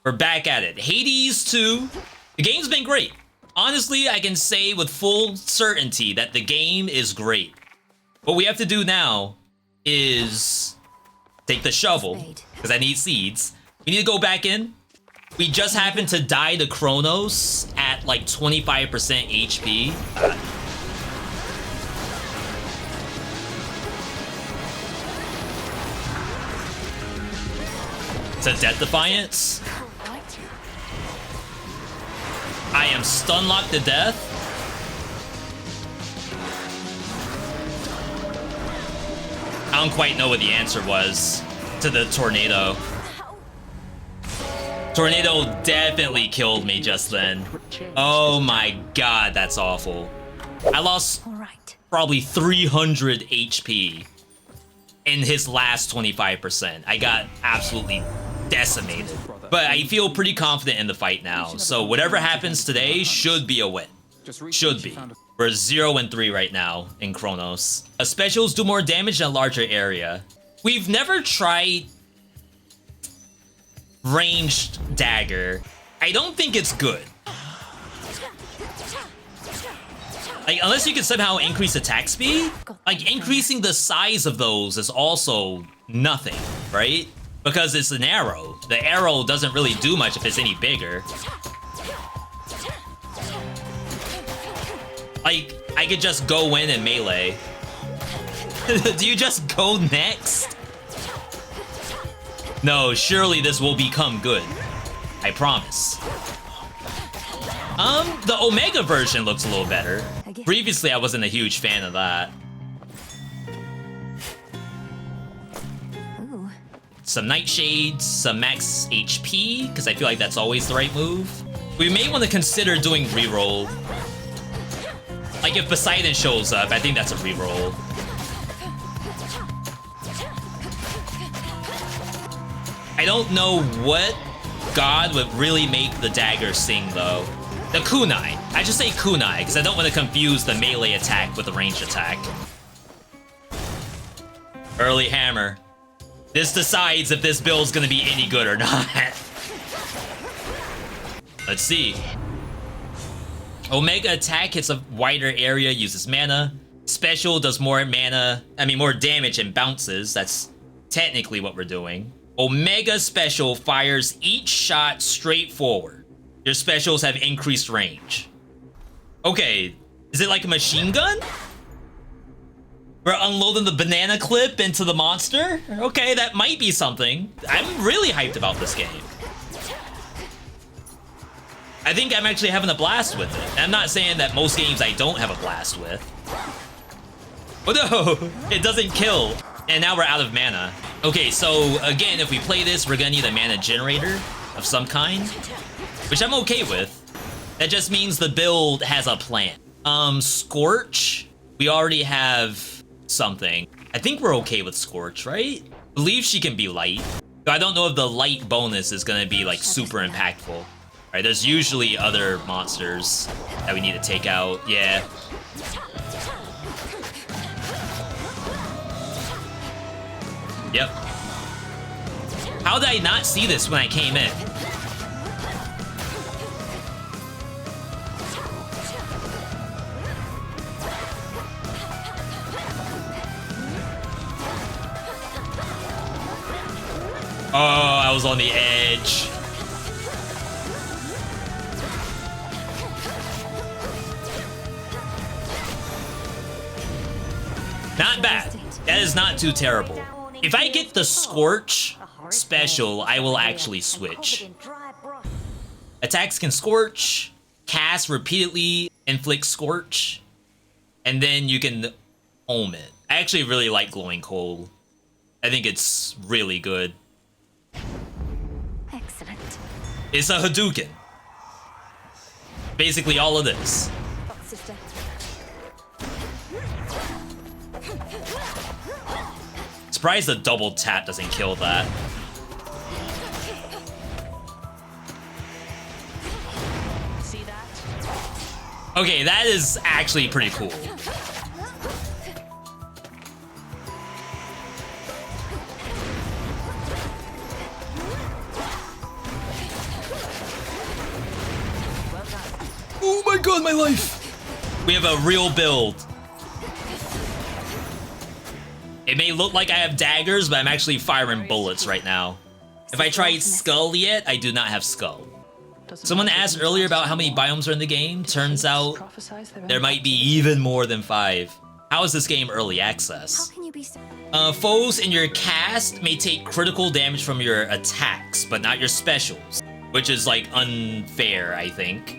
We're back at it. Hades 2. The game's been great. Honestly, I can say with full certainty that the game is great. What we have to do now is take the shovel, because I need seeds. We need to go back in. We just happened to die to Kronos at like 25% HP. It's a Death Defiance. I am stun locked to death. I don't quite know what the answer was to the tornado. Tornado definitely killed me just then. Oh my god, that's awful. I lost probably 300 HP in his last 25%. I got absolutely decimated. But I feel pretty confident in the fight now. So whatever happens today should be a win. Should be. We're 0-3 right now in Kronos. Specials do more damage in a larger area. We've never tried ranged dagger. I don't think it's good. Like, unless you can somehow increase attack speed, like increasing the size of those is also nothing, right? Because it's an arrow. The arrow doesn't really do much if it's any bigger. Like, I could just go in and melee. Do you just go next? No, surely this will become good. I promise. The Omega version looks a little better. Previously, I wasn't a huge fan of that. Some Nightshades, some max HP, because I feel like that's always the right move. We may want to consider doing reroll. Like if Poseidon shows up, I think that's a reroll. I don't know what god would really make the dagger sing though. The kunai. I just say kunai because I don't want to confuse the melee attack with the ranged attack. Early hammer. This decides if this build's gonna be any good or not. Let's see. Omega attack hits a wider area, uses mana. Special does more mana, more damage and bounces. That's technically what we're doing. Omega special fires each shot straight forward. Your specials have increased range. Okay, is it like a machine gun? We're unloading the banana clip into the monster? Okay, that might be something. I'm really hyped about this game. I think I'm actually having a blast with it. I'm not saying that most games I don't have a blast with. Oh no, it doesn't kill. And now we're out of mana. Okay, so again, if we play this, we're gonna need a mana generator of some kind, which I'm okay with. That just means the build has a plan. Scorch, we already have something. I think we're okay with Scorch, right? I believe she can be light. I don't know if the light bonus is gonna be like super impactful. Right, there's usually other monsters that we need to take out. Yeah. Yep. How did I not see this when I came in? Oh, I was on the edge. Not bad. That is not too terrible. If I get the Scorch special, I will actually switch. Attacks can Scorch, cast repeatedly, inflict Scorch, and then you can Ohm it. I actually really like Glowing Coal. I think it's really good. Excellent. It's a Hadouken. Basically all of this. Sister. Surprised the double tap doesn't kill that. See that? Okay, that is actually pretty cool. my god, my life! We have a real build. It may look like I have daggers, but I'm actually firing bullets right now. If I tried skull yet, I do not have skull. Someone asked earlier about how many biomes are in the game. Turns out there might be even more than 5. How is this game early access? Foes in your cast may take critical damage from your attacks, but not your specials, which is like unfair, I think.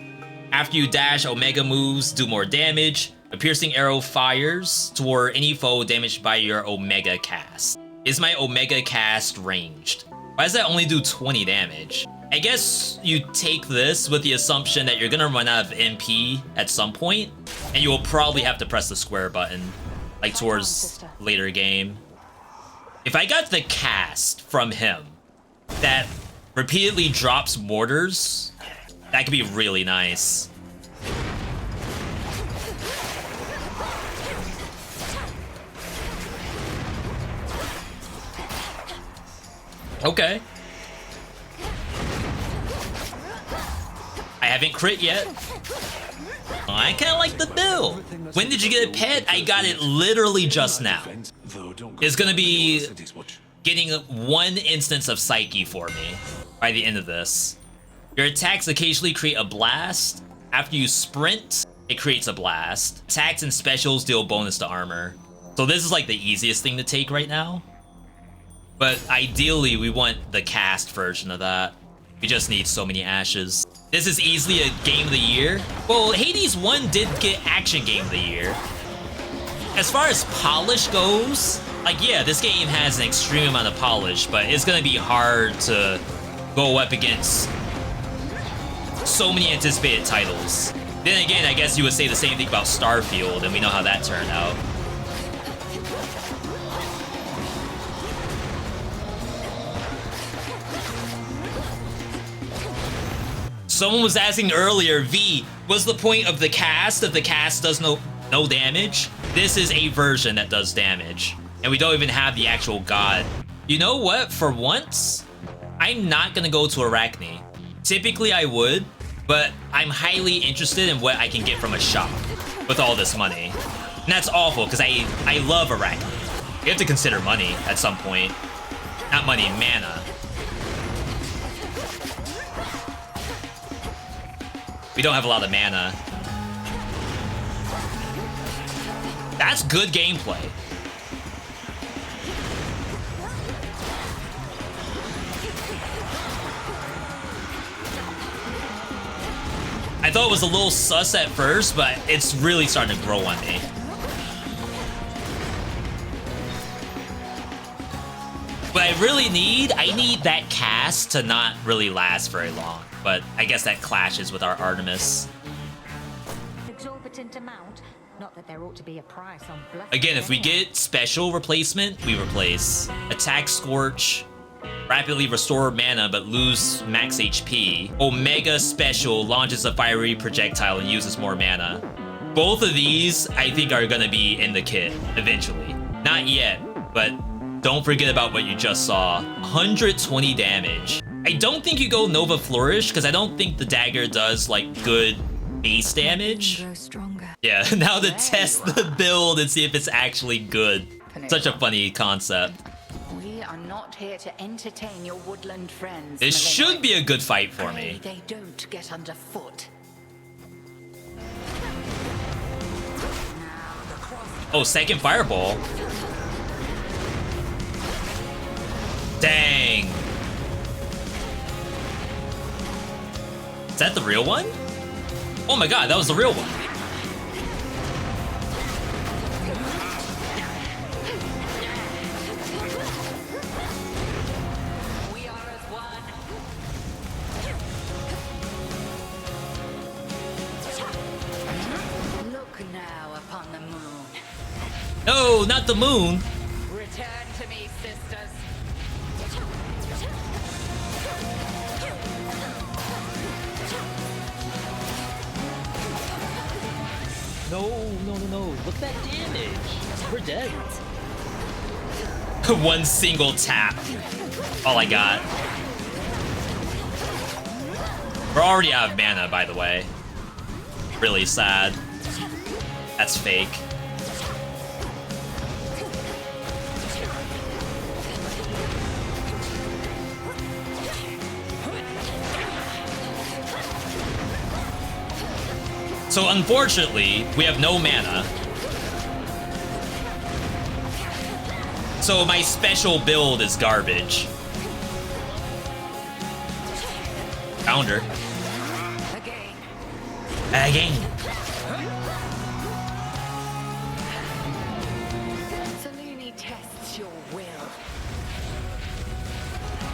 After you dash, Omega moves do more damage. A piercing arrow fires toward any foe damaged by your Omega cast. Is my Omega cast ranged? Why does that only do 20 damage? I guess you take this with the assumption that you're gonna run out of MP at some point, and you will probably have to press the square button, like towards later game. If I got the cast from him that repeatedly drops mortars, that could be really nice. Okay. I haven't crit yet. I kinda like the build. When did you get a pet? I got it literally just now. It's gonna be getting 1 instance of Psyche for me by the end of this. Your attacks occasionally create a blast. After you sprint, it creates a blast. Attacks and specials deal bonus to armor. So this is like the easiest thing to take right now. But ideally, we want the cast version of that. We just need so many ashes. This is easily a game of the year. Well, Hades 1 did get action game of the year. As far as polish goes, like, yeah, this game has an extreme amount of polish, but it's gonna be hard to go up against so many anticipated titles. Then again, I guess you would say the same thing about Starfield, and we know how that turned out. Someone was asking earlier, V, what's the point of the cast if the cast does no damage? This is a version that does damage, and we don't even have the actual god. You know what? For once, I'm not gonna go to Arachne. Typically I would, but I'm highly interested in what I can get from a shop with all this money. And that's awful, because I love Arachne. You have to consider money at some point. Not money, mana. We don't have a lot of mana. That's good gameplay. I thought it was a little sus at first, but it's really starting to grow on me. But I need that cast to not really last very long. But I guess that clashes with our Artemis. Exorbitant amount. Not that there ought to be a price on blood. Again, if we get special replacement, we replace. Attack Scorch, rapidly restore mana but lose max HP. Omega Special launches a fiery projectile and uses more mana. Both of these, I think, are gonna be in the kit eventually. Not yet, but don't forget about what you just saw. 120 damage. I don't think you go Nova Flourish, because I don't think the dagger does, like, good base damage. Yeah, now to test the build and see if it's actually good. Such a funny concept. We are not here to entertain your woodland friends. This should be a good fight for me. They don't get underfoot. Oh, second fireball. Dang. Is that the real one? Oh my god, that was the real one. We are as one. Look now upon the moon. No, not the moon. Return to me, sisters. No. Look at that damage. We're dead. One single tap. All I got. We're already out of mana, by the way. really sad. That's fake. So unfortunately, we have no mana. So my special build is garbage. Founder. Again. Saluni tests your will.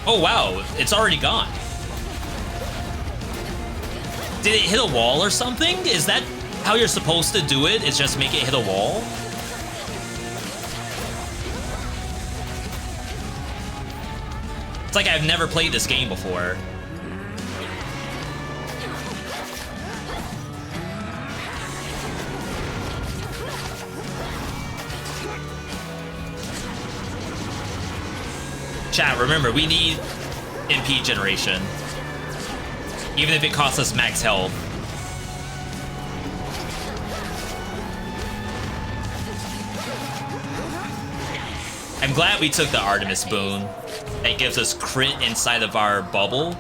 Oh wow, it's already gone. Did it hit a wall or something? Is that how you're supposed to do it? Is just make it hit a wall? It's like I've never played this game before. Chat, remember, we need MP generation. Even if it costs us max health. I'm glad we took the Artemis boon. That gives us crit inside of our bubble.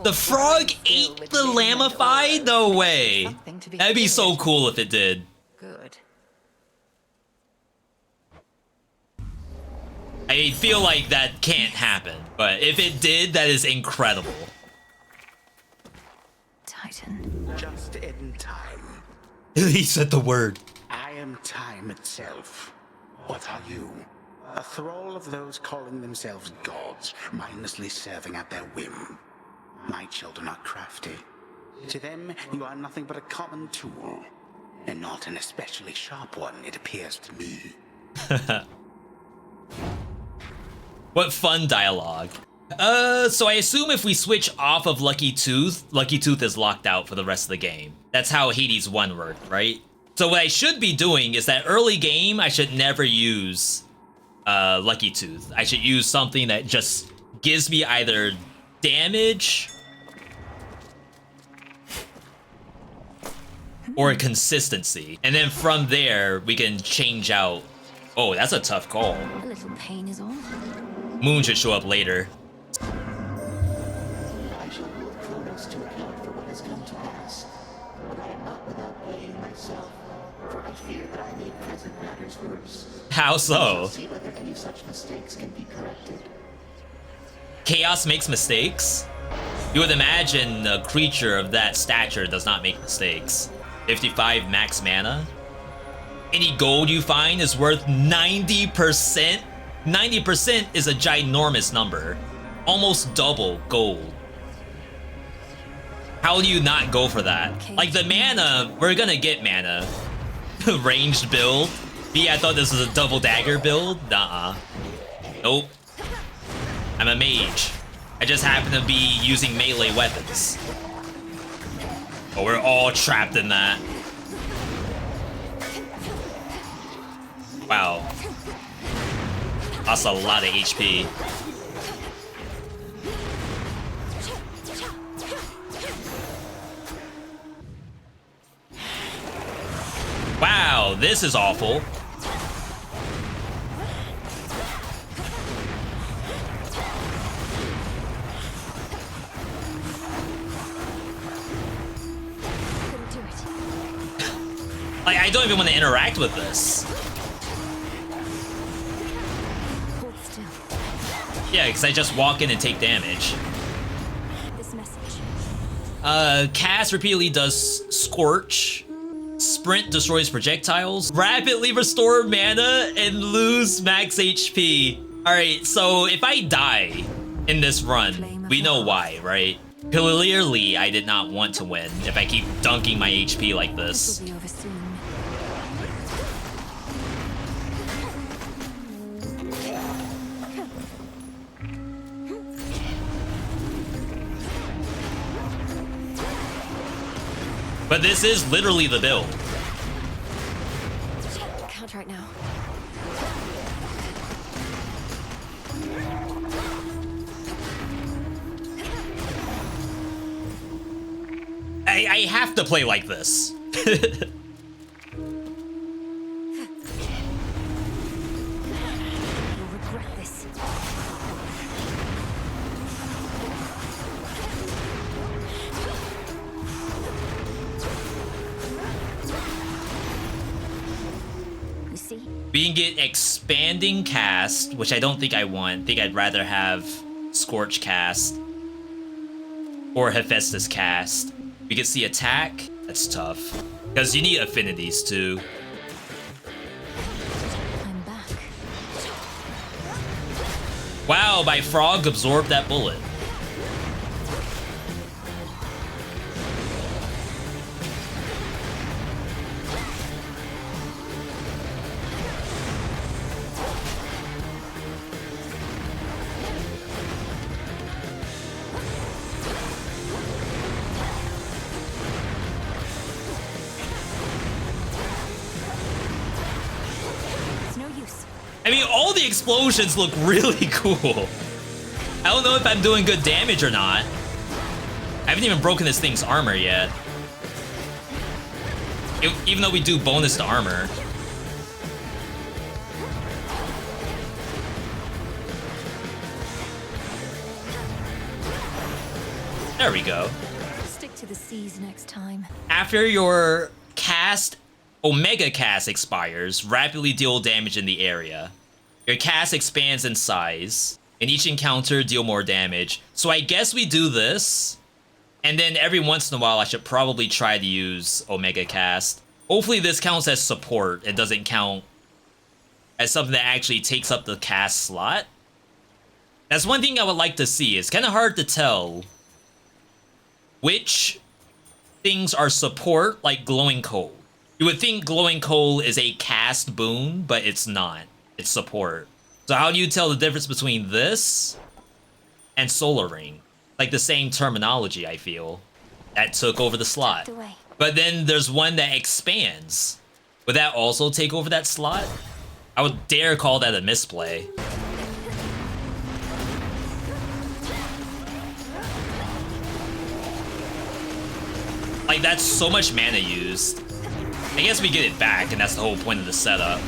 The frog ate the Lamify? No way. That'd be so cool if it did. Good. I feel like that can't happen, but if it did, that is incredible. Titan. Just in time. He said the word. I am time itself. What are you? A thrall of those calling themselves gods, mindlessly serving at their whim. My children are crafty. To them, you are nothing but a common tool. And not an especially sharp one, it appears to me. What fun dialogue. So I assume if we switch off of Lucky Tooth is locked out for the rest of the game. That's how Hades 1 worked, right? So what I should be doing is that early game, I should never use Lucky Tooth. I should use something that just gives me either damage or consistency. And then from there, we can change out. Oh, that's a tough call. A little pain is all. Moon should show up later. I shall hold Kronos to account for what has come to pass, but I am not without blame myself, for I fear that I made present matters worse. How so? See whether any such mistakes can be corrected. Chaos makes mistakes? You would imagine a creature of that stature does not make mistakes. 55 max mana? Any gold you find is worth 90%? 90% is a ginormous number. Almost double gold. How do you not go for that? Like the mana, we're gonna get mana. Ranged build? Yeah, I thought this was a double dagger build? Nuh-uh. Nope. I'm a mage. I just happen to be using melee weapons. But we're all trapped in that. Wow. Lost a lot of HP. Wow, this is awful. Couldn't do it. Like, I don't even want to interact with this. Hold still. Yeah, because I just walk in and take damage. This message. Cast repeatedly does Scorch. Sprint destroys projectiles. Rapidly restore mana and lose max HP. Alright, so if I die in this run, we know why, right? Clearly, I did not want to win if I keep dunking my HP like this. This will be over soon. But this is literally the build. Count right now. I have to play like this. You'll regret this. You see? We can get expanding cast, which I don't think I want. I think I'd rather have Scorch cast or Hephaestus cast. We can see attack. That's tough because you need affinities too. I'm back. Wow, my frog absorbed that bullet. It's no use. I mean, all the explosions look really cool. I don't know if I'm doing good damage or not. I haven't even broken this thing's armor yet. Even though we do bonus to armor. There we go. Stick to the seas next time. After your cast, Omega cast expires, rapidly deal damage in the area. Your cast expands in size. In each encounter, deal more damage. So I guess we do this. And then every once in a while, I should probably try to use Omega cast. Hopefully this counts as support. It doesn't count as something that actually takes up the cast slot. That's one thing I would like to see. It's kind of hard to tell which things are support, like glowing coal. You would think glowing coal is a cast boon, but it's not. It's support. So how do you tell the difference between this and solar ring? Like the same terminology, I feel. That took over the slot. Away. But then there's one that expands. Would that also take over that slot? I would dare call that a misplay. Like, that's so much mana used. I guess we get it back, and that's the whole point of the setup.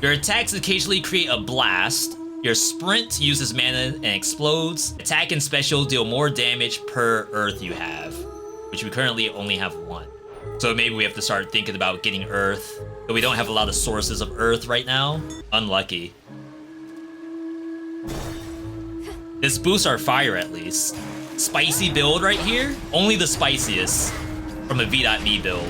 Your attacks occasionally create a blast. Your sprint uses mana and explodes. Attack and special deal more damage per earth you have, which we currently only have one. So maybe we have to start thinking about getting earth, but we don't have a lot of sources of earth right now. Unlucky. This boosts our fire at least. Spicy build right here. Only the spiciest from a Veedotme build.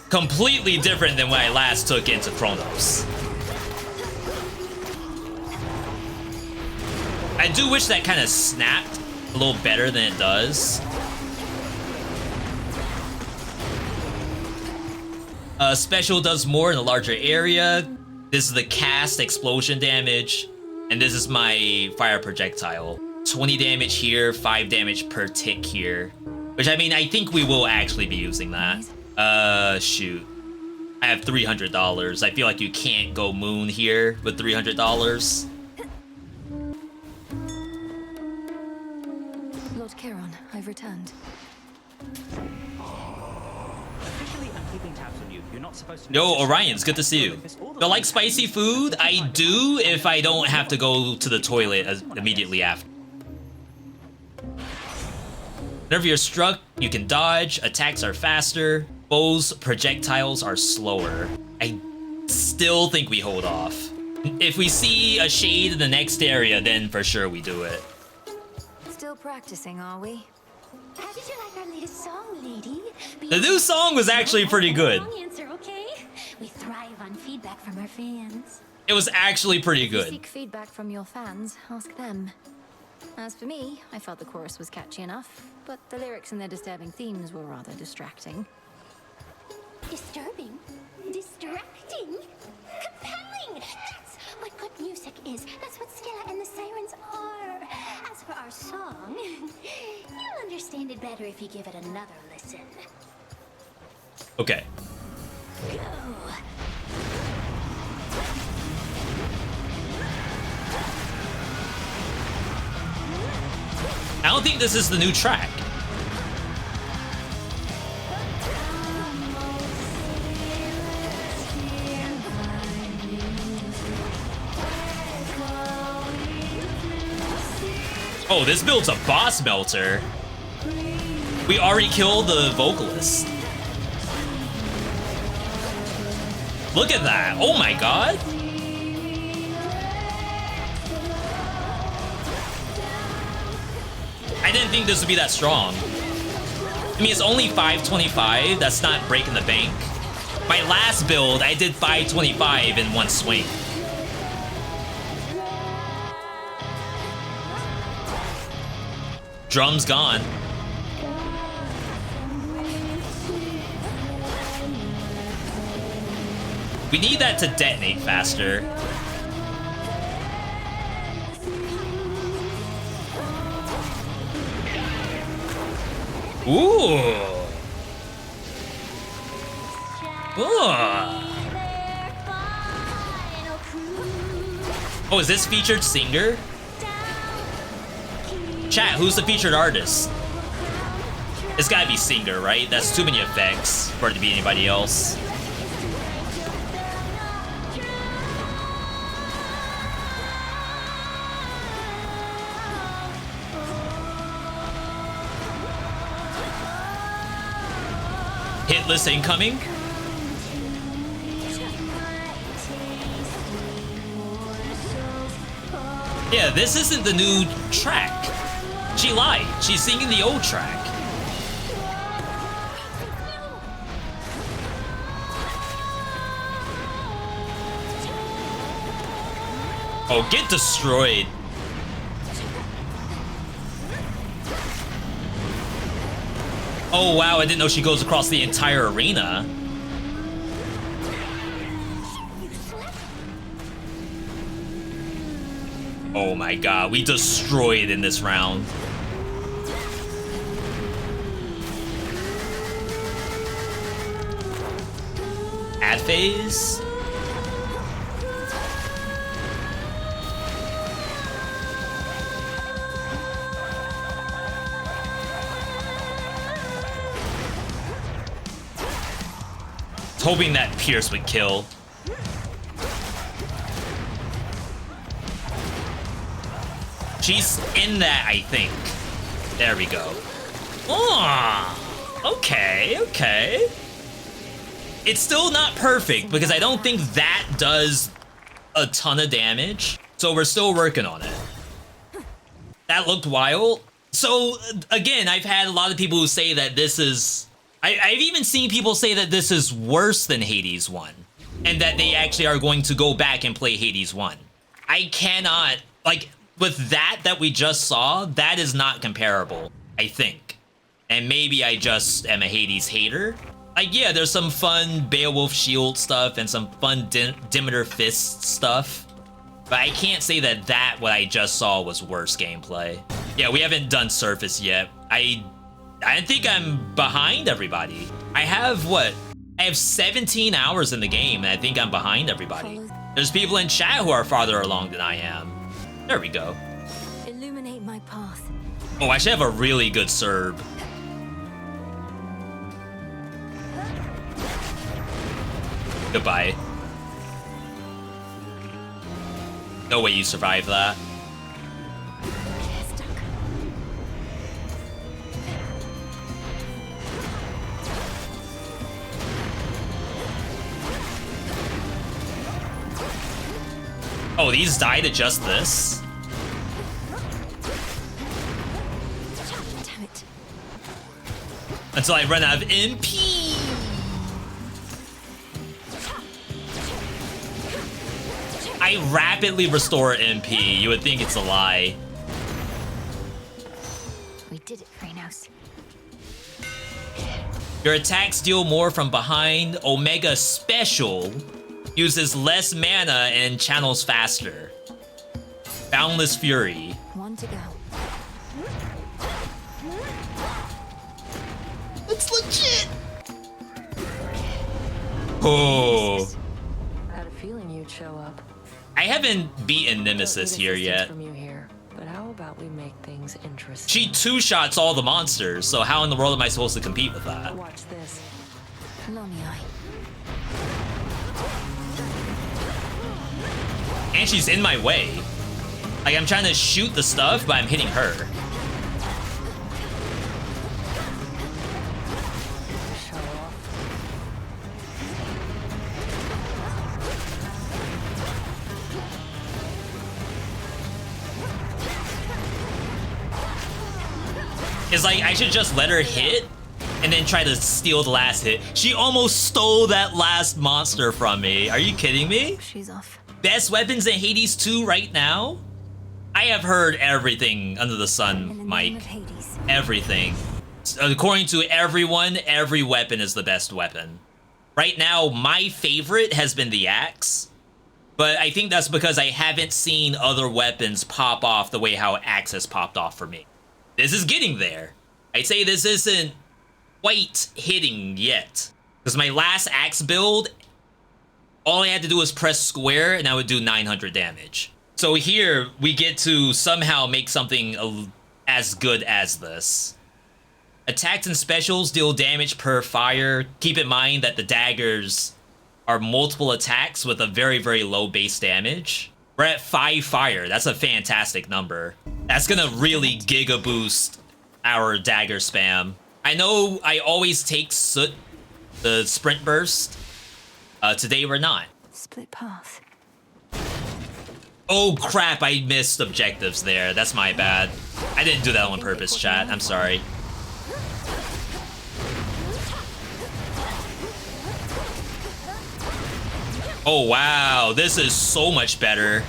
Completely different than when I last took into Chronos. I do wish that kind of snapped a little better than it does. Special does more in a larger area. This is the cast explosion damage. And this is my fire projectile. 20 damage here, 5 damage per tick here. Which, I mean, I think we will actually be using that. Shoot. I have $300. I feel like you can't go moon here with $300. Lord Charon, I've returned. Yo, Orion's good to see you. Do I like spicy food? I do if I don't have to go to the toilet immediately after. Whenever you're struck, you can dodge, attacks are faster, bows, projectiles are slower. I still think we hold off. If we see a shade in the next area, then for sure we do it. Still practicing, are we? How did you like our latest song, lady? The new song was actually pretty good. Wrong answer, okay? We thrive on feedback from our fans. It was actually pretty If you good. seek feedback from your fans, ask them. As for me, I felt the chorus was catchy enough, but the lyrics and their disturbing themes were rather distracting. Disturbing? Distracting? Compelling! That's what good music is. That's what Scylla and the Sirens are. As for our song, you'll understand it better if you give it another listen. Okay. Go. don't think this is the new track. Oh, this build's a boss melter. We already killed the vocalist. Look at that. Oh my god. I didn't think this would be that strong. I mean, it's only 525. That's not breaking the bank. My last build, I did 525 in one swing. Drum's gone. We need that to detonate faster. Ooh. Ooh. Oh, is this featured singer? Chat, who's the featured artist? It's gotta be singer, right? That's too many effects for it to be anybody else. Hitless incoming. Yeah, this isn't the new track. She lied. She's singing the old track. Oh, get destroyed. Oh wow, I didn't know she goes across the entire arena. Oh my god, we destroyed in this round. Ad phase? Hoping that Pierce would kill. She's in that, I think. There we go. Oh, okay, okay. It's still not perfect because I don't think that does a ton of damage. So we're still working on it. That looked wild. So again, I've had a lot of people who say that this is... I've even seen people say that this is worse than Hades 1. And that they actually are going to go back and play Hades 1. I cannot... Like, with that we just saw, that is not comparable, I think. And maybe I just am a Hades hater. Like, yeah, there's some fun Beowulf Shield stuff and some fun Demeter Fist stuff. But I can't say that what I just saw was worse gameplay. Yeah, we haven't done Surface yet. I think I'm behind everybody. I have, what? I have 17 hours in the game, and I think I'm behind everybody. There's people in chat who are farther along than I am. There we go. Illuminate my path. Oh, I should have a really good Serb. Goodbye. No way you survived that. Oh, these die to just this? Damn it. Until I run out of MP. I rapidly restore MP. You would think it's a lie. We did it, Freynos. Your attacks deal more from behind. Omega Special uses less mana and channels faster. Boundless Fury. One to go. It's legit. Oh. I had a feeling you'd show up. I haven't beaten Nemesis here yet. From you here, but how about we make things Sounds interesting. She two-shots all the monsters, so how in the world am I supposed to compete with that? Watch this. Lumia. And she's in my way. Like, I'm trying to shoot the stuff, but I'm hitting her. Show off. It's like, I should just let her hit and then try to steal the last hit. She almost stole that last monster from me. Are you kidding me? She's off. Best weapons in Hades 2 right now? I have heard everything under the In the sun, name Mike. of Hades. Everything. According to everyone, every weapon is the best weapon. Right now, my favorite has been the axe. But I think that's because I haven't seen other weapons pop off the way how axe has popped off for me. This is getting there. I'd say this isn't quite hitting yet. Because my last axe build, all I had to do was press square and I would do 900 damage. So here, we get to somehow make something as good as this. Attacks and specials deal damage per fire. Keep in mind that the daggers are multiple attacks with a very, very low base damage. We're at 5 fire. That's a fantastic number. That's gonna really giga boost our dagger spam. I know I always take Soot, the sprint burst. Today we're not. Split path. Oh crap, I missed objectives there. That's my bad. I didn't do that on purpose, chat. I'm sorry. Oh wow, this is so much better.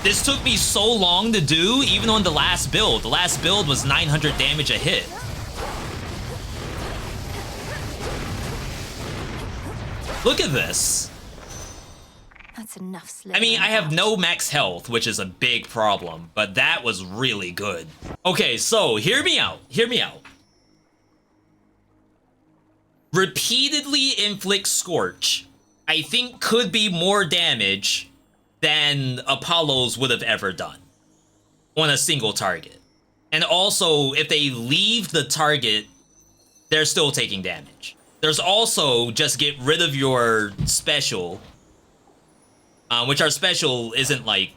This took me so long to do, even on the last build. The last build was 900 damage a hit. Look at this. That's enough. I mean, I have no max health, which is a big problem, but that was really good. Okay, so hear me out. Hear me out. Repeatedly inflict Scorch, I think could be more damage than Apollo's would have ever done on a single target. And also, if they leave the target, they're still taking damage. There's also just get rid of your special, which our special isn't like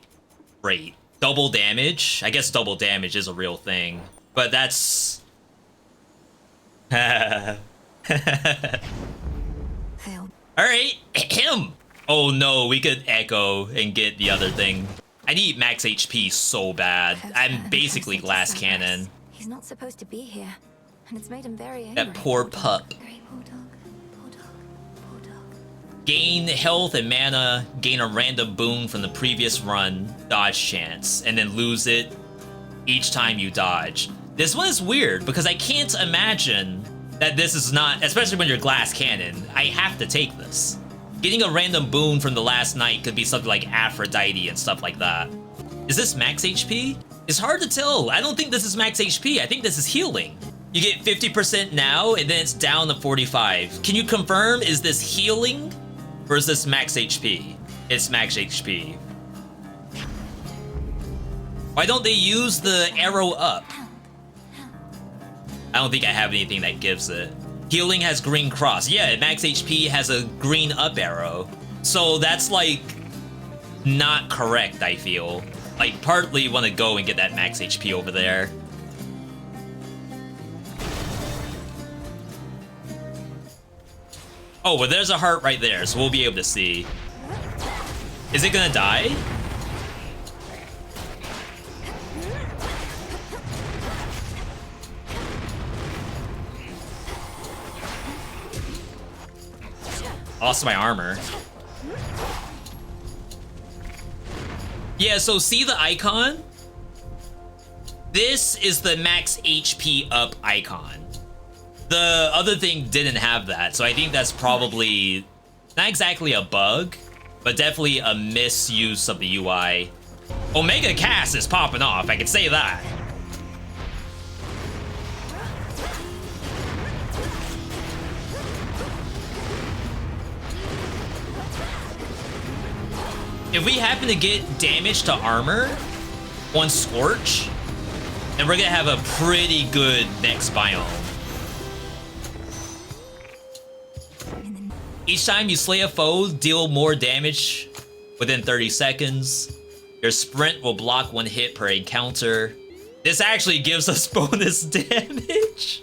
great. Double damage. I guess double damage is a real thing, but that's. Failed. All right, him. Oh no, we could echo and get the other thing. I need max HP so bad. I'm basically glass cannon. He's not supposed to be here, and it's made him very angry. That poor pup. Great bulldog, bulldog, bulldog. Gain health and mana, gain a random boon from the previous run, dodge chance, and then lose it each time you dodge. This one is weird because I can't imagine that this is not, especially when you're glass cannon, I have to take this. Getting a random boon from the last night could be something like Aphrodite and stuff like that. Is this max HP? It's hard to tell. I don't think this is max HP. I think this is healing. You get 50% now, and then it's down to 45. Can you confirm, is this healing, or is this max HP? It's max HP. Why don't they use the arrow up? I don't think I have anything that gives it. Healing has green cross. Yeah, max HP has a green up arrow. So that's like not correct, I feel. Like partly want to go and get that max HP over there. Oh, well there's a heart right there, so we'll be able to see. Is it gonna die? Lost my armor. Yeah, so see the icon? This is the max HP up icon. The other thing didn't have that, so I think that's probably not exactly a bug, but definitely a misuse of the UI. Omega Cast is popping off, I can say that. If we happen to get damage to armor on Scorch, then we're gonna have a pretty good next biome. Each time you slay a foe, deal more damage within 30 seconds. Your sprint will block 1 hit per encounter. This actually gives us bonus damage.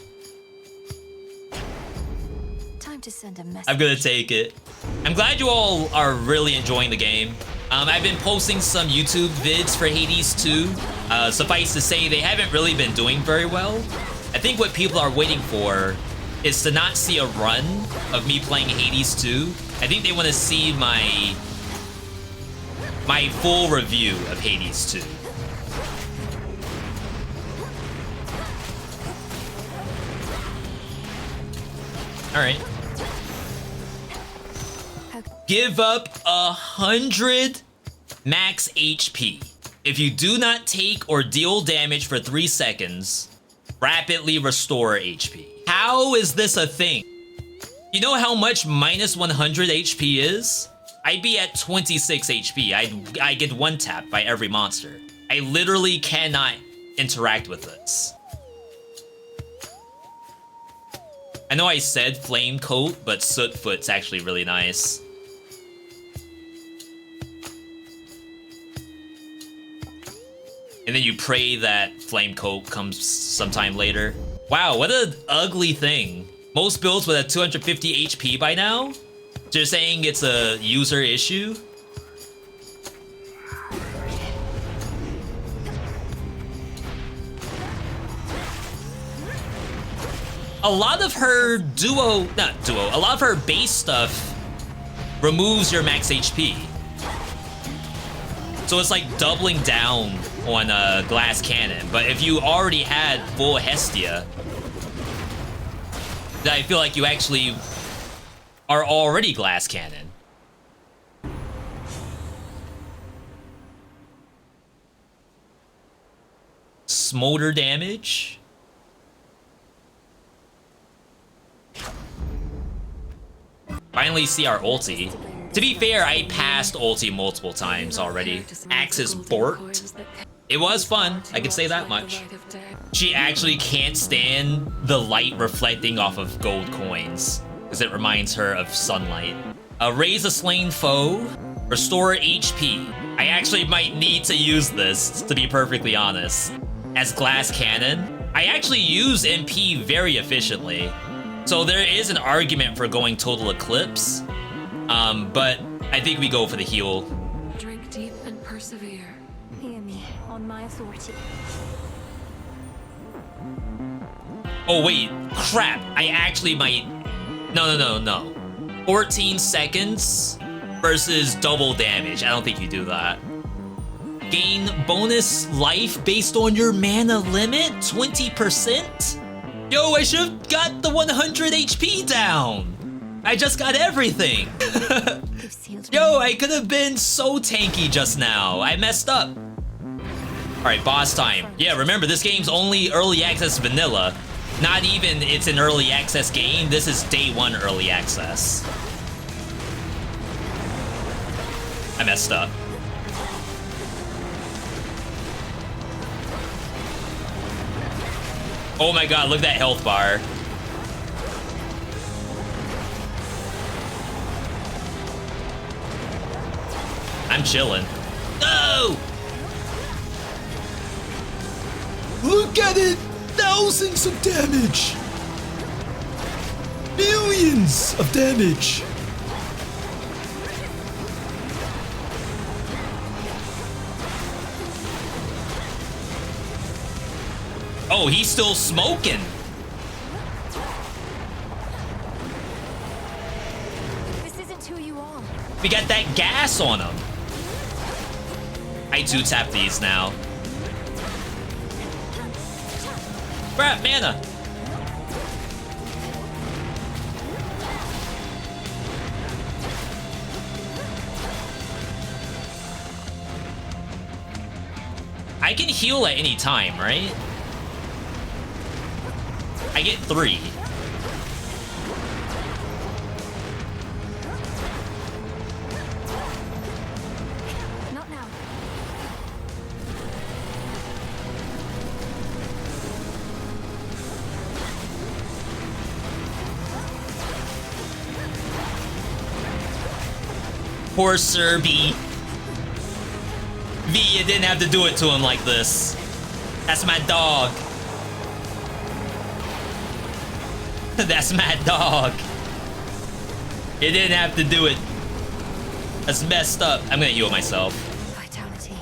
Time to send a message. I'm gonna take it. I'm glad you all are really enjoying the game. I've been posting some YouTube vids for Hades 2. Suffice to say, they haven't really been doing very well. I think what people are waiting for is to not see a run of me playing Hades 2. I think they want to see my full review of Hades 2. All right. Give up 100 max HP. If you do not take or deal damage for 3 seconds, rapidly restore HP. How is this a thing? You know how much minus 100 HP is? I'd be at 26 HP. I get one tap by every monster. I literally cannot interact with this. I know I said Flame Coat, but Soot Foot's actually really nice. And then you pray that Flame Coat comes sometime later. Wow, what an ugly thing. Most builds with a 250 HP by now? You're saying it's a user issue? A lot of her a lot of her base stuff removes your max HP. So it's like doubling down on a glass cannon. But if you already had full Hestia, then I feel like you actually are already glass cannon. Smolder damage. Finally see our ulti. To be fair, I passed ulti multiple times already. Axis borked. It was fun, I can say that much. She actually can't stand the light reflecting off of gold coins, because it reminds her of sunlight. Raise a slain foe, restore HP. I actually might need to use this, to be perfectly honest. As glass cannon, I actually use MP very efficiently. So there is an argument for going total eclipse, but I think we go for the heal. Drink deep and persevere. Hear me, on my authority. Oh wait, crap, I actually might... No. 14 seconds versus double damage. I don't think you do that. Gain bonus life based on your mana limit, 20%? Yo, I should've got the 100 HP down. I just got everything. Yo, I could have been so tanky just now. I messed up. All right, boss time. Yeah, remember, this game's only early access vanilla. Not even it's an early access game. This is day 1 early access. I messed up. Oh my god, look at that health bar. I'm chilling. No! Look at it! Thousands of damage! Millions of damage! Oh, he's still smoking. This isn't who you are. We got that gas on him. I do tap these now. Crap, mana. I can heal at any time, right? I get 3. Poor Sir B. V, you didn't have to do it to him like this. That's my dog. That's my dog. You didn't have to do it. That's messed up. I'm gonna heal myself. Vitality.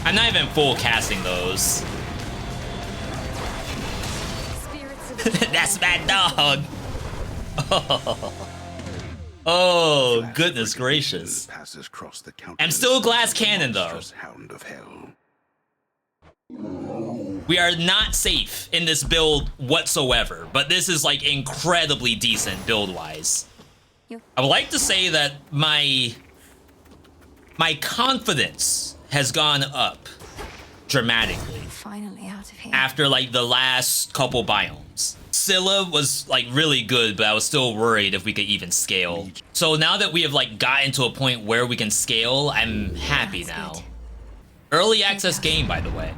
I'm not even full casting those. That's my dog. Oh, goodness gracious. I'm still a glass cannon though. We are not safe in this build whatsoever, but this is like incredibly decent build-wise. I would like to say that my confidence has gone up dramatically. Finally out of here. After like the last couple biomes. Scylla was like really good, but I was still worried if we could even scale. So now that we have like gotten to a point where we can scale, I'm happy now. Good. Early access game, by the way.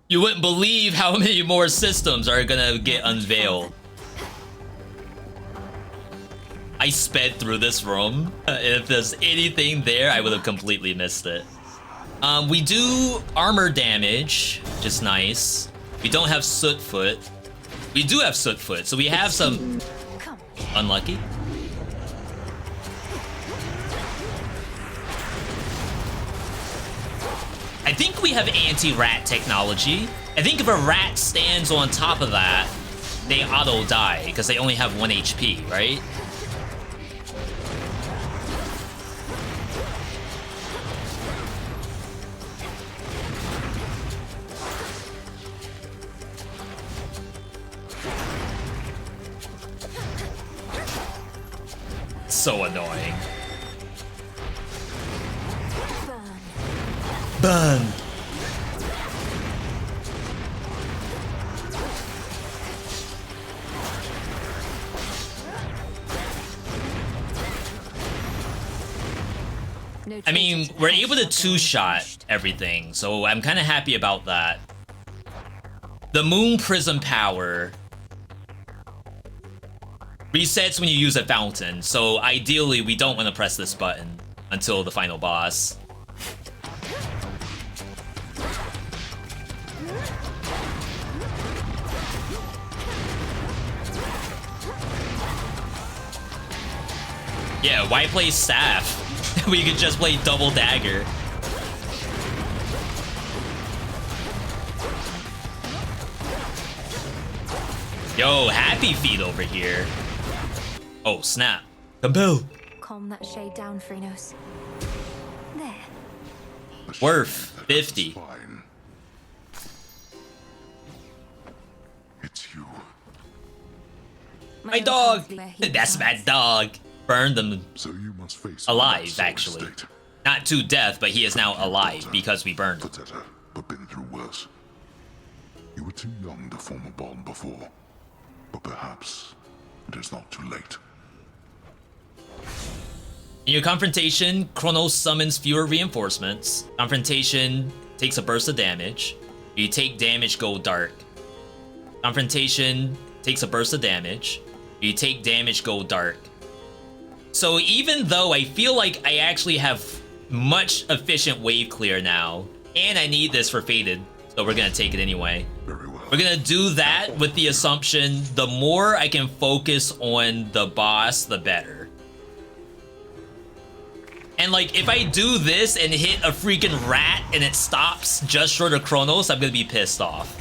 You wouldn't believe how many more systems are gonna get unveiled. I sped through this room. If there's anything there, I would have completely missed it. We do armor damage, which is nice. We don't have soot foot. We do have soot foot, so we have some unlucky. I think we have anti-rat technology. I think if a rat stands on top of that, they auto die because they only have 1 HP, right? So annoying. Burn. I mean, we're able to two-shot everything, so I'm kind of happy about that. The Moon Prism power resets when you use a fountain, so ideally we don't want to press this button until the final boss. Yeah, why play staff? We could just play double dagger. Yo, happy feet over here. Oh, snap. Compel. Calm that shade down, Phrenos. There. Worth 50. It's you. My dog! That's my dog. Burned them So you must face alive, actually. Not to death, but he is now alive because we burned him. Pathetic, but been through worse. You were too young to form a bond before, but perhaps it is not too late. In your confrontation, Kronos summons fewer reinforcements. Confrontation takes a burst of damage. You take damage, go dark. Confrontation takes a burst of damage. You take damage, go dark. So even though I feel like I actually have much efficient wave clear now, and I need this for Fated, so we're gonna take it anyway. Very well. We're gonna do that with the assumption the more I can focus on the boss, the better. And like, if I do this and hit a freaking rat and it stops just short of Kronos, I'm gonna be pissed off.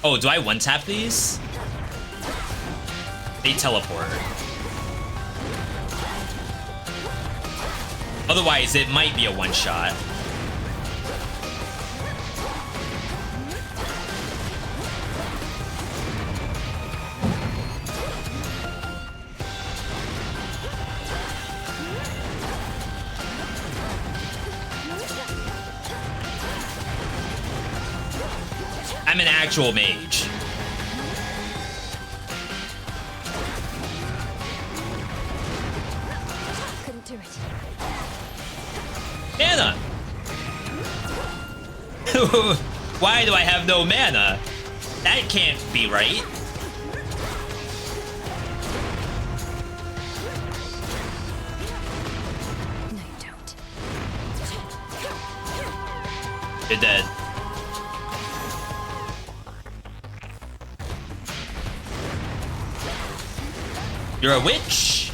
Oh, do I one-tap these? They teleport. Otherwise, it might be a one-shot. I'm an actual mage. Couldn't do it. Mana! Why do I have no mana? That can't be right. No, you don't. You're dead. You're a witch?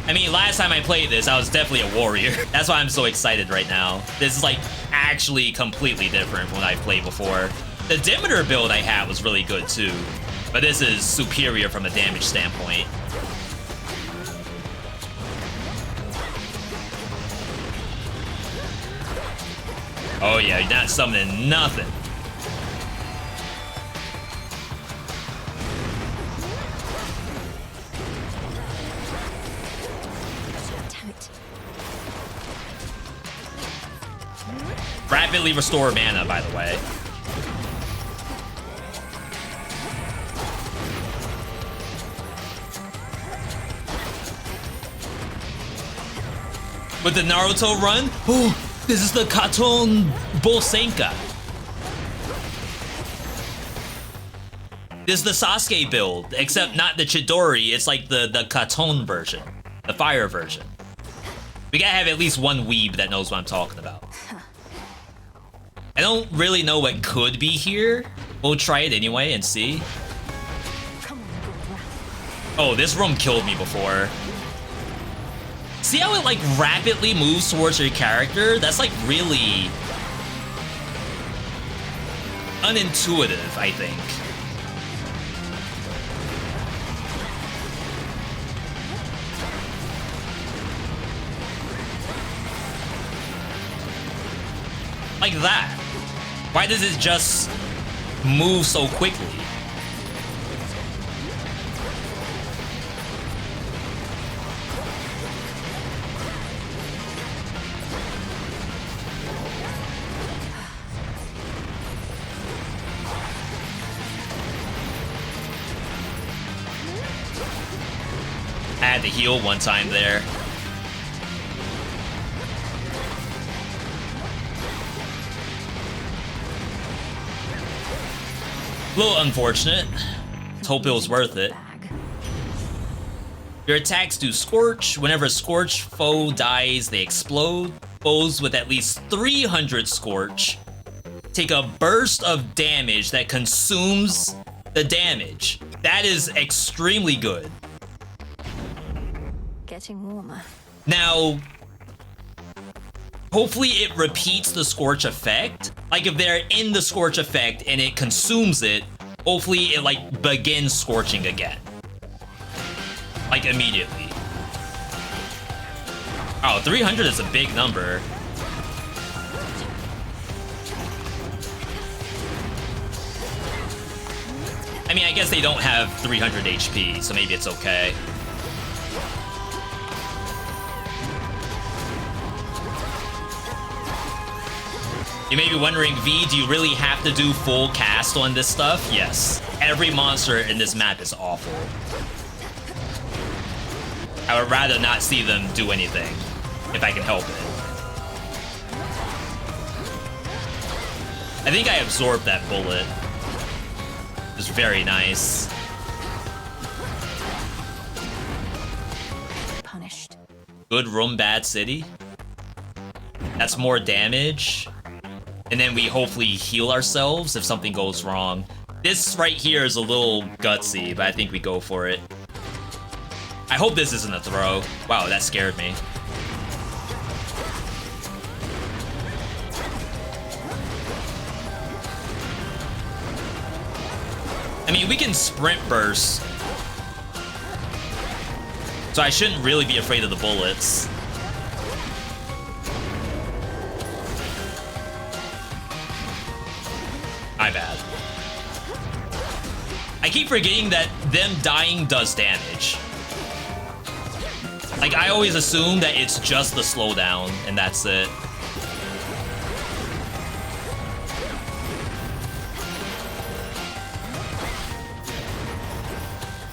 I mean, last time I played this, I was definitely a warrior. That's why I'm so excited right now. This is like actually completely different from what I've played before. The Demeter build I had was really good too, but this is superior from a damage standpoint. Oh yeah, you're not summoning nothing. Damn it. Rapidly restore mana, by the way. With the Naruto run, oh, this is the Katon Bosenka. This is the Sasuke build, except not the Chidori, it's like the Katon version, the fire version. We gotta have at least one weeb that knows what I'm talking about. I don't really know what could be here. We'll try it anyway and see. Oh, this room killed me before. See how it like rapidly moves towards your character? That's like really unintuitive, I think. Like that. Why does it just move so quickly? I had to heal one time there. A little unfortunate. Let's hope it was worth it. Your attacks do Scorch. Whenever a Scorch foe dies, they explode. Foes with at least 300 Scorch take a burst of damage that consumes the damage. That is extremely good. Getting warmer. Now, hopefully it repeats the Scorch effect. Like if they're in the Scorch effect and it consumes it, hopefully it like begins scorching again. Like immediately. Oh, 300 is a big number. I mean, I guess they don't have 300 HP, so maybe it's okay. You may be wondering, V, do you really have to do full cast on this stuff? Yes. Every monster in this map is awful. I would rather not see them do anything, if I can help it. I think I absorbed that bullet. It was very nice. Punished. Good room, bad city. That's more damage. And then we hopefully heal ourselves if something goes wrong. This right here is a little gutsy, but I think we go for it. I hope this isn't a throw. Wow, that scared me. I mean, we can sprint burst. So I shouldn't really be afraid of the bullets. My bad. I keep forgetting that them dying does damage. Like, I always assume that it's just the slowdown, and that's it.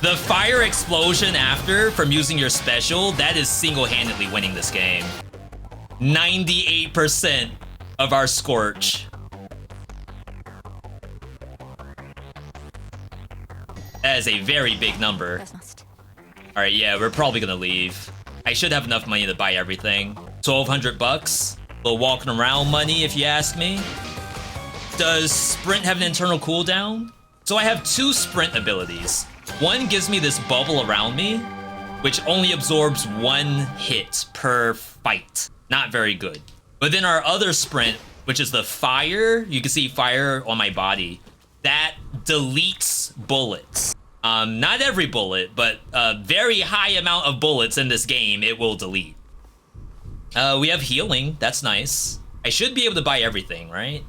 The fire explosion after from using your special, that is single-handedly winning this game. 98% of our Scorch. That is a very big number. Must. Alright, yeah, we're probably gonna leave. I should have enough money to buy everything. 1,200 bucks. A little walking around money, if you ask me. Does sprint have an internal cooldown? So I have 2 sprint abilities. One gives me this bubble around me, which only absorbs 1 hit per fight. Not very good. But then our other sprint, which is the fire, you can see fire on my body, that deletes bullets. Not every bullet, but a very high amount of bullets in this game it will delete. We have healing, that's nice. I should be able to buy everything, right?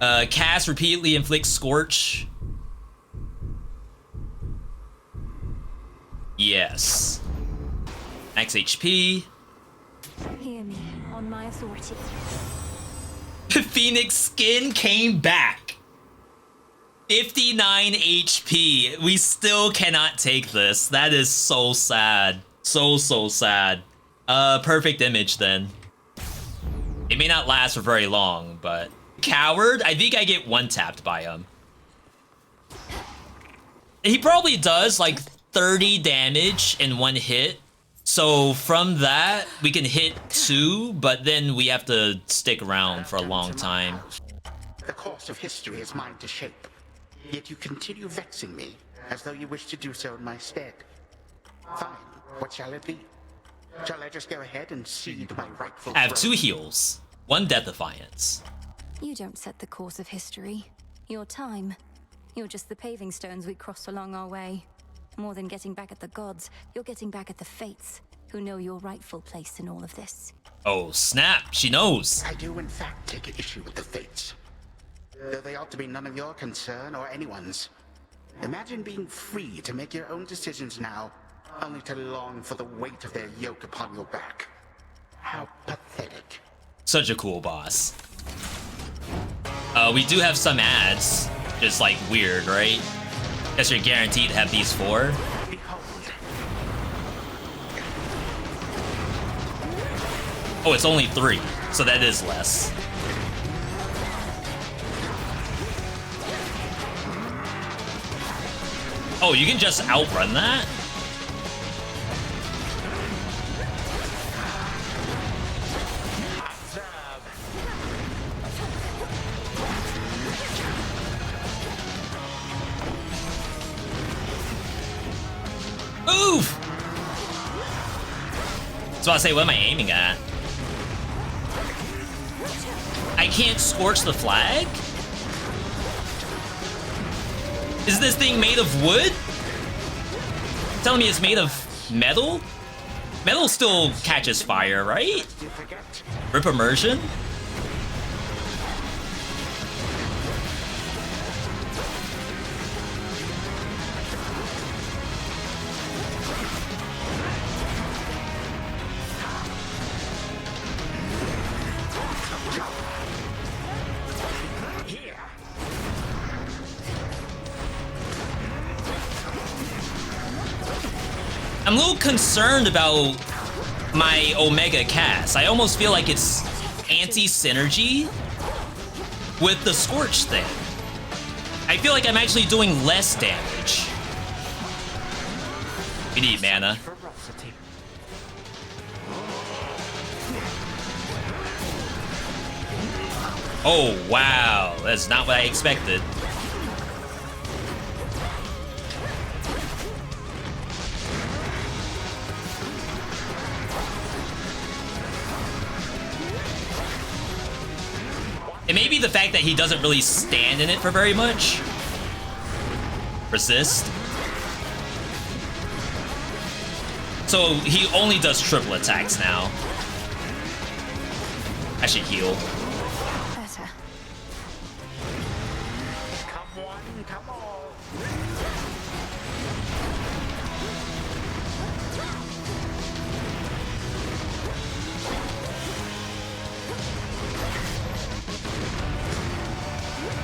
Cast repeatedly inflicts scorch. Yes. Max HP. Hear me on my authority. Phoenix skin came back. 59 HP. We still cannot take this. That is so sad. So sad. Perfect image then. It may not last for very long, but... Coward? I think I get one-tapped by him. He probably does like 30 damage in 1 hit. So from that, we can hit 2, but then we have to stick around for a long time. The course of history is mine to shape. Yet you continue vexing me, as though you wish to do so in my stead. Fine, what shall it be? Shall I just go ahead and cede my rightful I have throne? 2 heals, 1 Death Defiance. You don't set the course of history. Your time. You're just the paving stones we cross along our way. More than getting back at the gods, you're getting back at the fates, who know your rightful place in all of this. Oh, snap. She knows. I do in fact take issue with the fates. Though they ought to be none of your concern or anyone's. Imagine being free to make your own decisions now, only to long for the weight of their yoke upon your back. How pathetic. Such a cool boss. We do have some ads. Just like weird, right? Guess you're guaranteed to have these 4. Behold. Oh, it's only 3, so that is less. Oh, you can just outrun that? Oof! So I say, what am I aiming at? I can't scorch the flag? Is this thing made of wood? You're telling me it's made of metal? Metal still catches fire, right? Rip immersion? I'm a little concerned about my Omega cast. I almost feel like it's anti-synergy with the Scorch thing. I feel like I'm actually doing less damage. We need mana. Oh, wow. That's not what I expected. It may be the fact that he doesn't really stand in it for very much. Resist. So he only does triple attacks now. I should heal. Better. Come one, come all.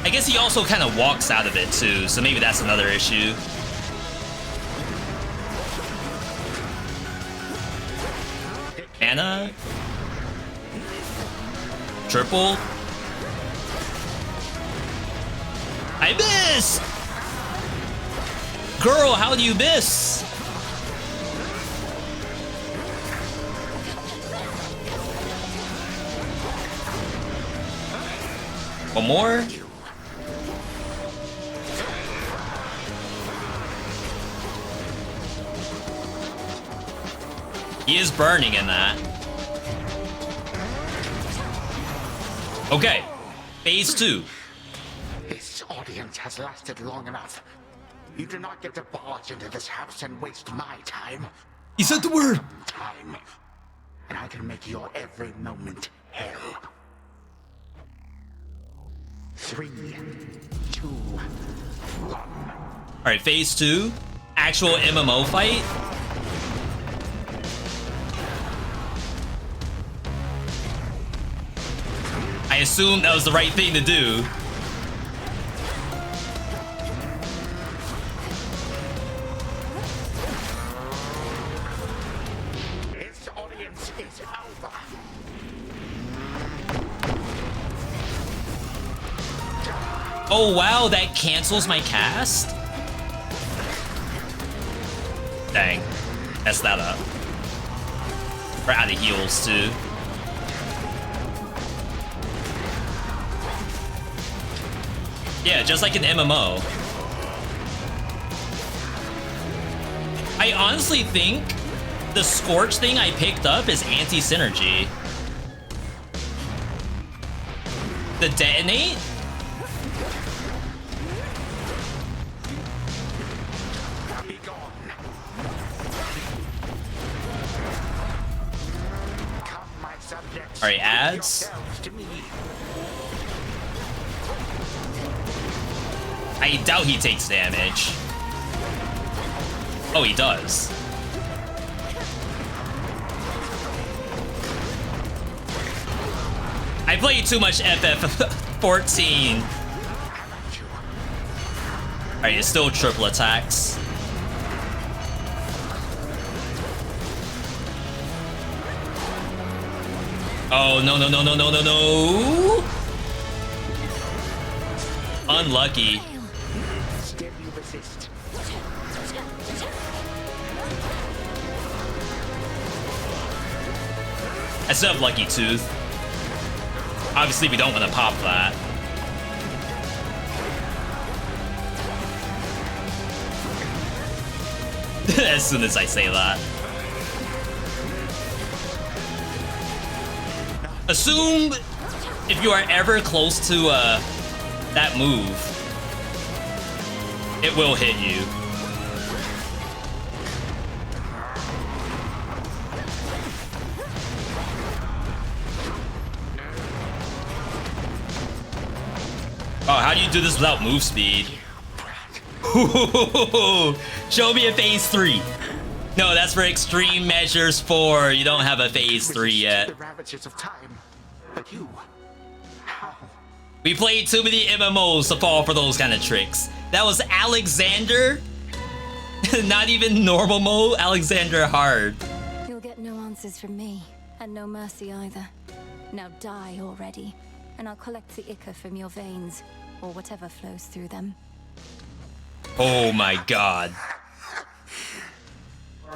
I guess he also kind of walks out of it too, so maybe that's another issue. Anna? Triple? I missed! Girl, how do you miss? One more? He is burning in that. Okay, phase 2. This audience has lasted long enough. You do not get to barge into this house and waste my time. He said the word. Time. And I can make your every moment hell. 3, 2, 1. Alright, phase 2. Actual MMO fight. I assume that was the right thing to do. This audience is over. Oh wow, that cancels my cast? Dang, messed that up. We're out of heals too. Yeah, just like an MMO. I honestly think the Scorch thing I picked up is anti-synergy. The detonate? Be gone. Come, my subjects. Alright, ads. Yourselves to me. I doubt he takes damage. Oh, he does. I played too much FF14. Alright, it's still triple attacks. Oh, no, no, no, no, no, no, no. Unlucky. Still you resist. I still have Lucky Tooth. Obviously, we don't want to pop that. As soon as I say that. Assume if you are ever close to that move, it will hit you. Oh, how do you do this without move speed? Show me a phase 3. No, that's for extreme measures 4. You don't have a phase 3 yet. The ravages of time. But you, how? We played too many MMOs to fall for those kind of tricks. That was Alexander. Not even normal mode, Alexander hard. You'll get no answers from me, and no mercy either. Now die already, and I'll collect the ichor from your veins, or whatever flows through them. Oh my god.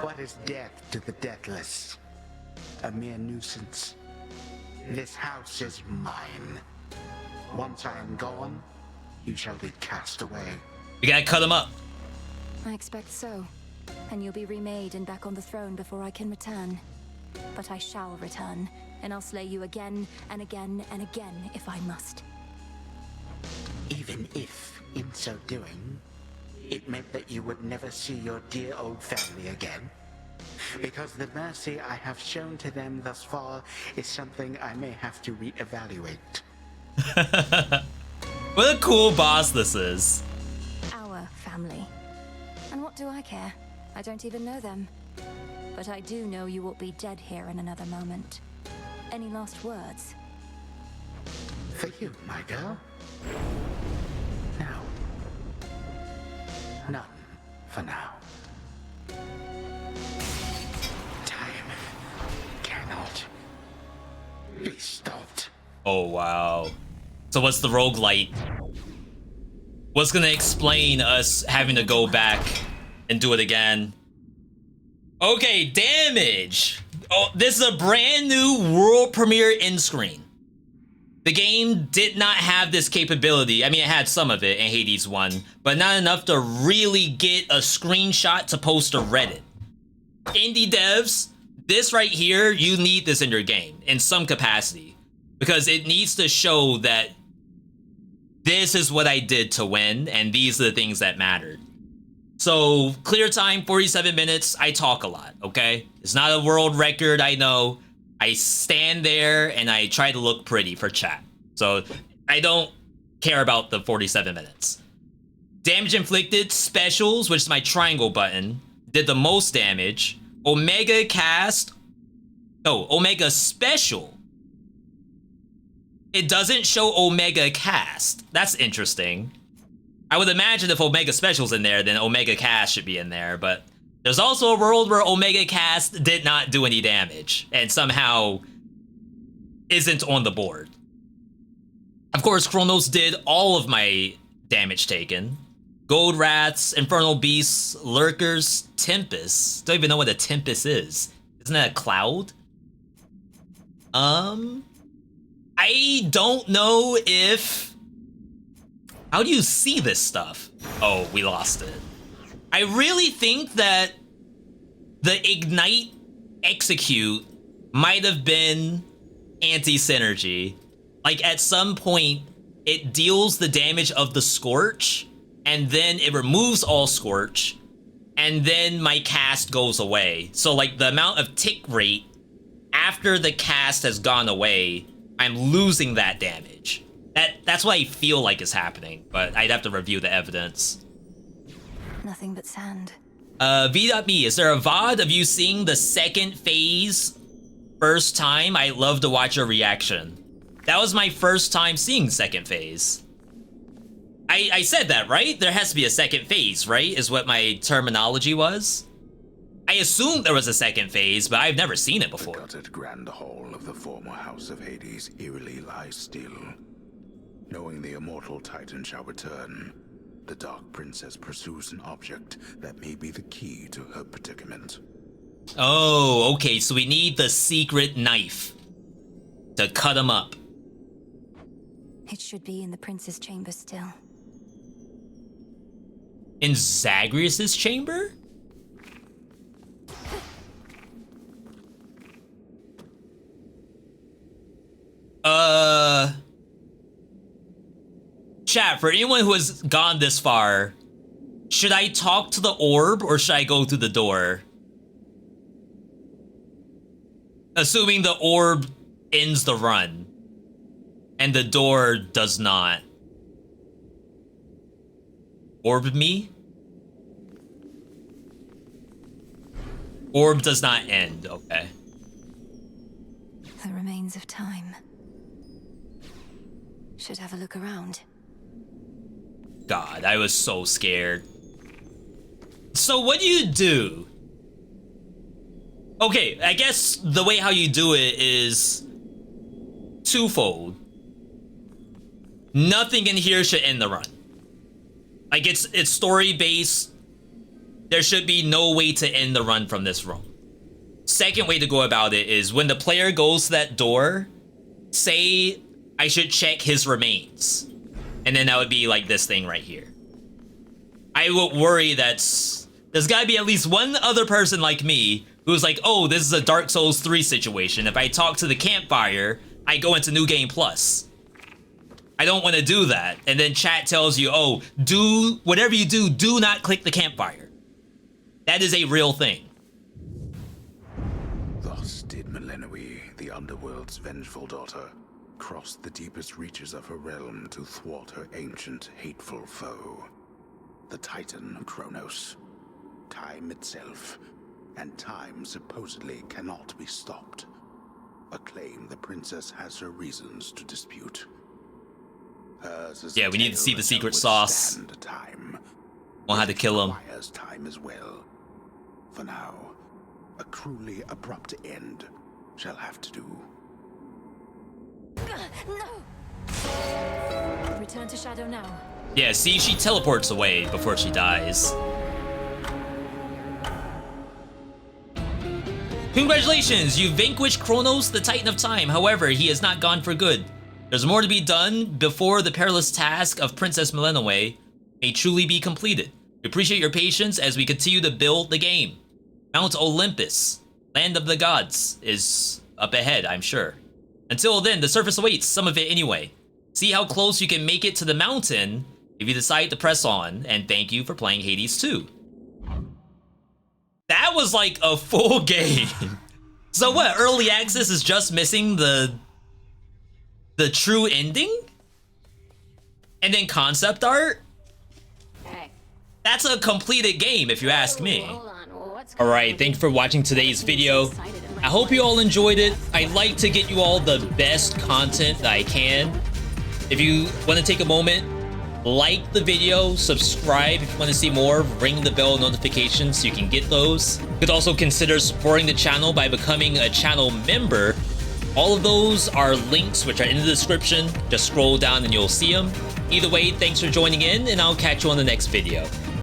What is death to the deathless? A mere nuisance. This house is mine. Once I am gone, you shall be cast away. We gotta cut him up. I expect so. And you'll be remade and back on the throne before I can return. But I shall return, and I'll slay you again and again and again if I must. Even if, in so doing, it meant that you would never see your dear old family again. Because the mercy I have shown to them thus far is something I may have to reevaluate. What a cool boss this is. Our family. And what do I care? I don't even know them. But I do know you will be dead here in another moment. Any last words? For you, my girl? No. None for now. Time cannot be stopped. Oh wow. So what's the roguelite? was gonna explain us having to go back and do it again. Okay, damage. Oh, this is a brand new world premiere end screen. The game did not have this capability. I mean, it had some of it in Hades 1, but not enough to really get a screenshot to post to Reddit. Indie devs, this right here, you need this in your game in some capacity, because it needs to show that this is what I did to win, and these are the things that mattered. So, clear time, 47 minutes. I talk a lot, okay? It's not a world record, I know. I stand there and I try to look pretty for chat. So I don't care about the 47 minutes. Damage inflicted, specials, which is my triangle button, did the most damage. Omega cast, Omega special. It doesn't show Omega cast. That's interesting. I would imagine if Omega special's in there, then Omega cast should be in there, but there's also a world where Omega cast did not do any damage and somehow isn't on the board. Of course, Chronos did all of my damage taken. Gold Rats, Infernal Beasts, Lurkers, Tempest. Don't even know what a Tempest is. Isn't that a cloud? I don't know if... How do you see this stuff? Oh, we lost it. I really think that the Ignite Execute might have been anti-synergy. Like, at some point, it deals the damage of the Scorch, and then it removes all Scorch, and then my cast goes away. So, like, the amount of tick rate after the cast has gone away, I'm losing that damage. That's what I feel like is happening, but I'd have to review the evidence. Nothing but sand. Veedotme, is there a VOD of you seeing the second phase first time? I love to watch your reaction. That was my first time seeing second phase. I said that, right? There has to be a second phase, right? Is what my terminology was. I assumed there was a second phase, but I've never seen it before. The gutted grand hall of the former House of Hades eerily lies still. Knowing the immortal Titan shall return, the Dark Princess pursues an object that may be the key to her predicament. Oh, okay, so we need the secret knife to cut him up. It should be in the prince's chamber still. In Zagreus's chamber? Chat, for anyone who has gone this far, should I talk to the orb or should I go through the door? Assuming the orb ends the run and the door does not. Orb me? Orb does not end, okay. The remains of time. Should have a look around. God, I was so scared. So what do you do? Okay, I guess the way how you do it is twofold. Nothing in here should end the run. Like, it's story-based. There should be no way to end the run from this room. Second way to go about it is when the player goes to that door, say I should check his remains. And then that would be like this thing right here. I would worry that there's gotta be at least one other person like me who's like, oh, this is a Dark Souls 3 situation. If I talk to the campfire, I go into New Game Plus. I don't want to do that. And then chat tells you, oh, do whatever you do not click the campfire. That is a real thing. Thus did Melinoe, the Underworld's vengeful daughter, cross the deepest reaches of her realm to thwart her ancient, hateful foe. The Titan Kronos. Time itself, and time supposedly cannot be stopped. A claim the princess has her reasons to dispute. Hers is Yeah, we need to see the secret sauce. Time. We'll have to kill him. Requires time as well. For now, a cruelly abrupt end shall have to do. No! Return to Shadow now. Yeah, see, she teleports away before she dies. Congratulations, you vanquished Kronos, the Titan of Time. However, he is not gone for good. There's more to be done before the perilous task of Princess Millennium may truly be completed. We appreciate your patience as we continue to build the game. Mount Olympus, land of the gods, is up ahead, I'm sure. Until then, the surface awaits, some of it anyway. See how close you can make it to the mountain if you decide to press on, and thank you for playing Hades 2. That was like a full game. So what, early access is just missing the true ending? And then concept art? Hey. That's a completed game if you ask me. Alright, thank you for watching today's video. I hope you all enjoyed it. I like to get you all the best content that I can. If you want to take a moment, like the video, subscribe if you want to see more, ring the bell notification so you can get those. You could also consider supporting the channel by becoming a channel member. All of those are links which are in the description. Just scroll down and you'll see them. Either way, thanks for joining in, and I'll catch you on the next video.